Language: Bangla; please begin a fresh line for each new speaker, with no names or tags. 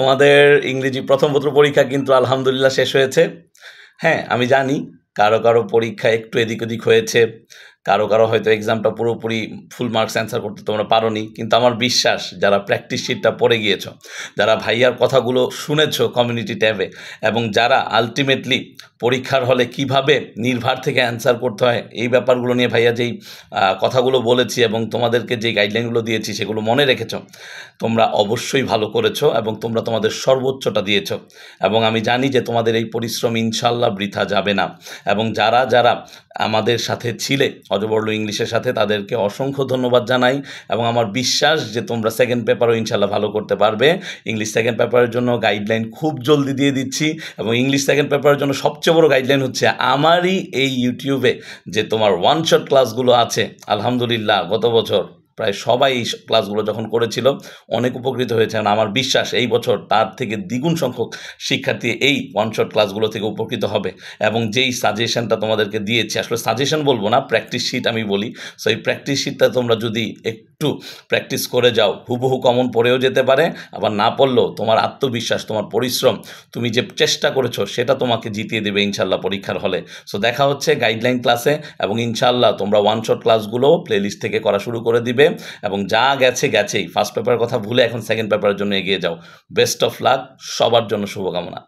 তোমাদের ইংরেজি প্রথম পত্র পরীক্ষা কিন্তু আলহামদুলিল্লাহ শেষ হয়েছে। হ্যাঁ, আমি জানি কারো পরীক্ষা একটু এদিক ওদিক হয়েছে। কারো হয়তো এক্সামটা পুরোপুরি ফুল মার্কস অ্যান্সার করতে তোমরা পারোনি। কিন্তু আমার বিশ্বাস যারা প্র্যাকটিস শিটটা পড়ে গিয়েছো, যারা ভাইয়ার কথাগুলো শুনেছো কমিউনিটি ট্যাবে এবং যারা আল্টিমেটলি পরীক্ষার হলে কিভাবে নির্ভার থেকে অ্যান্সার করতে হয় এই ব্যাপারগুলো নিয়ে ভাইয়া যেই কথাগুলো বলেছি এবং তোমাদেরকে যেই গাইডলাইনগুলো দিয়েছি সেগুলো মনে রেখেছো, তোমরা অবশ্যই ভালো করেছো এবং তোমরা তোমাদের সর্বোচ্চটা দিয়েছো। এবং আমি জানি যে তোমাদের এই পরিশ্রম ইনশাল্লাহ বৃথা যাবে না। এবং যারা আমাদের সাথে ছিলে অজবর্ল ইংলিশের সাথে, তাদেরকে অসংখ্য ধন্যবাদ জানাই এবং আমার বিশ্বাস যে তোমরা সেকেন্ড পেপারও ইনশাল্লাহ ভালো করতে পারবে। ইংলিশ সেকেন্ড পেপারের জন্য গাইডলাইন খুব জলদি দিয়ে দিচ্ছি এবং ইংলিশ সেকেন্ড পেপারের জন্য সবচেয়ে বড় গাইডলাইন হচ্ছে আমারই এই ইউটিউবে যে তোমার ওয়ান শট ক্লাসগুলো আছে। আলহামদুলিল্লাহ গত বছর প্রায় সবাই এই ক্লাসগুলো যখন করেছিল অনেক উপকৃত হয়েছে। এবং আমার বিশ্বাস এই বছর তার থেকে দ্বিগুণ সংখ্যক শিক্ষার্থী এই ওয়ান শট ক্লাসগুলো থেকে উপকৃত হবে। এবং যেই সাজেশনটা তোমাদেরকে দিয়েছি, আসলে সাজেশন বলবো না, প্র্যাকটিস শিট আমি বলি। সো এই প্র্যাকটিস শিটটা তোমরা যদি একটু প্র্যাকটিস করে যাও, হুবহু কমন পড়েও যেতে পারে। আবার না পড়লেও তোমার আত্মবিশ্বাস, তোমার পরিশ্রম, তুমি যে চেষ্টা করেছো সেটা তোমাকে জিতিয়ে দেবে ইনশাল্লাহ পরীক্ষার হলে। সো দেখা হচ্ছে গাইডলাইন ক্লাসে এবং ইনশাল্লাহ তোমরা ওয়ান শট ক্লাসগুলো প্লেলিস্ট থেকে করা শুরু করে দিবে। এবং যা গেছেই, ফার্স্ট পেপারের কথা ভুলে এখন সেকেন্ড পেপারের জন্য এগিয়ে যাও। বেস্ট অফ লাক, সবার জন্য শুভকামনা।